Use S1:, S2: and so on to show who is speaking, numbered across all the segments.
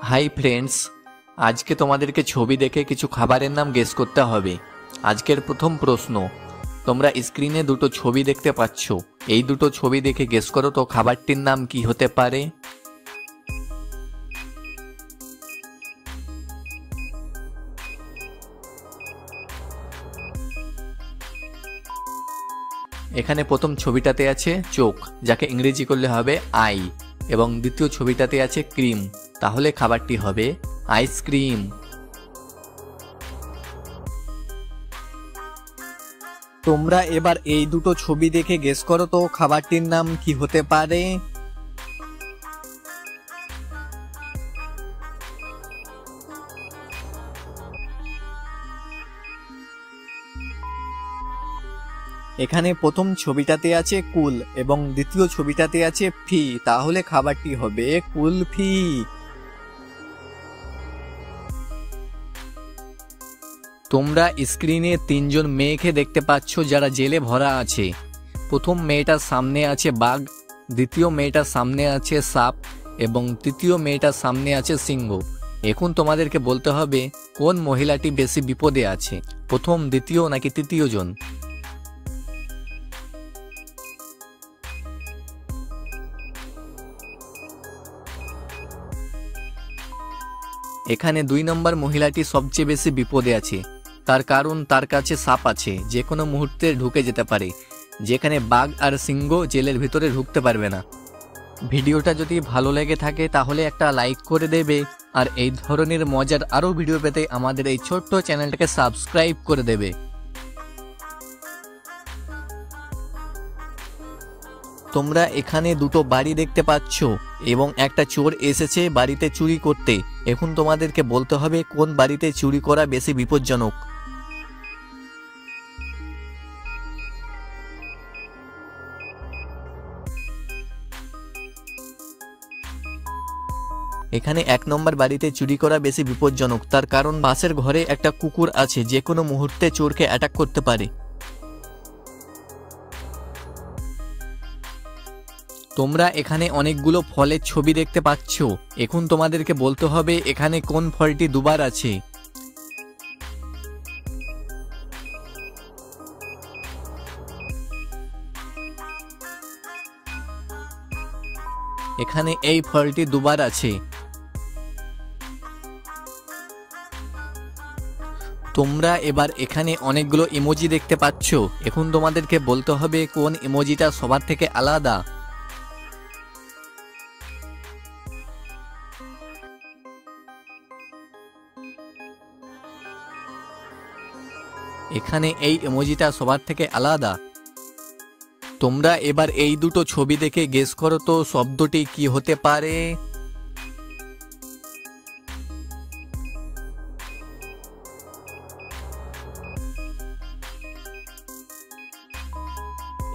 S1: Hi friends, আজকে তোমাদেরকে ছবি দেখে কিছু খাবারের নাম গেস করতে হবে। আজকের প্রথম প্রশ্ন, তোমরা স্ক্রিনে দুটো ছবি দেখতে পাচ্ছ, এই দুটো ছবি দেখে গেস করো তো খাবারটির নাম কি হতে পারে। এখানে প্রথম ছবিটাতে আছে চোখ, যাকে ইংরেজি করলে হবে আই, এবং দ্বিতীয় ছবিটাতে আছে ক্রিম, তাহলে খাবারটি হবে আইসক্রিম। তোমরা এবার এই দুটো ছবি দেখে গেস করো তো খাবারটির নাম কি হতে পারে। এখানে প্রথম ছবিটাতে আছে কুল এবং দ্বিতীয় ছবিটাতে আছে ফি, তাহলে খাবারটি হবে কুলফি। তোমরা স্ক্রিনে তিনজন মেয়েকে দেখতে পাচ্ছ যারা জেলে ভরা আছে। প্রথম মেয়েটার সামনে আছে বাঘ, দ্বিতীয় মেয়েটার সামনে আছে সাপ এবং তৃতীয় মেয়েটার সামনে আছে সিংহ। এখন তোমাদেরকে বলতে হবে কোন মহিলাটি বেশি বিপদে আছে, প্রথম, দ্বিতীয় নাকি তৃতীয় জন। এখানে 2 নম্বর মহিলাটি সবচেয়ে বেশি বিপদে আছে, তার কারণ তার কাছে সাপ আছে, যে কোনো মুহূর্তে ঢুকে যেতে পারে, যেখানে বাঘ আর সিংহ জেলের ভিতরে ঢুকতে পারবে না। ভিডিওটা যদি ভালো লেগে থাকে তাহলে একটা লাইক করে দেবে, আর এই ধরনের মজার আরও ভিডিও পেতে আমাদের এই ছোট্ট চ্যানেলটাকে সাবস্ক্রাইব করে দেবে। তোমরা এখানে দুটো বাড়ি দেখতে পাচ্ছ এবং একটা চোর এসেছে বাড়িতে চুরি করতে। এখন তোমাদেরকে বলতে হবে কোন বাড়িতে চুরি করা বেশি বিপজ্জনক। এখানে 1 নম্বর বাড়িতে চুরি করা বেশি বিপজ্জনক, তার কারণ পাশের ঘরে একটা কুকুর আছে, যে কোনো মুহূর্তে চোরকে অ্যাটাক করতে পারে। তোমরা এখানে অনেকগুলো ফলের ছবি দেখতে পাচ্ছ, এখন তোমাদেরকে বলতে হবে এখানে কোন ফলটি দুবার আছে। এখানে এই ফলটি দুবার আছে। তোমরা এবার এখানে অনেকগুলো ইমোজি দেখতে পাচ্ছ, এখন তোমাদেরকে বলতে হবে কোন ইমোজিটা সবার থেকে আলাদা। এখানে এই ইমোজিটা সবার থেকে আলাদা। তোমরা এবার এই দুটো ছবি দেখে গেস করো তো শব্দটি কি হতে পারে।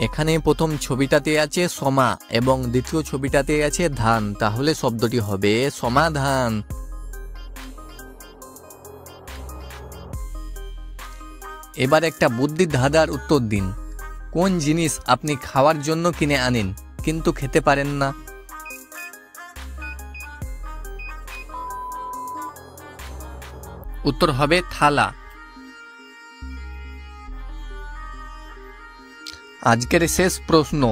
S1: এখানে প্রথম ছবিটাতে আছে সমা এবং দ্বিতীয় ছবিটাতে আছে ধান, তাহলে শব্দটি হবে সমাধান। এবার একটা বুদ্ধির ধাঁধার উত্তর দিন। কোন জিনিস আপনি খাওয়ার জন্য কিনে আনেন কিন্তু খেতে পারেন না? উত্তর হবে থালা। আজকের শেষ প্রশ্ন,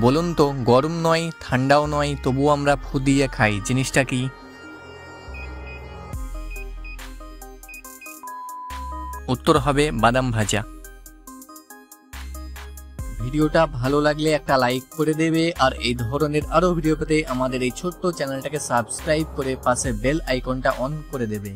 S1: বলুন তো গরম নয় ঠান্ডাও নয় তবুও আমরা ফু দিয়ে খাই, জিনিসটা কি? উত্তর হবে বাদাম ভাজা। ভিডিওটা ভালো লাগলে একটা লাইক করে দেবে, আর এই ধরনের আরো ভিডিও পেতে আমাদের এই ছোট্ট চ্যানেলটাকে সাবস্ক্রাইব করে পাশে বেল আইকনটা অন করে দেবে।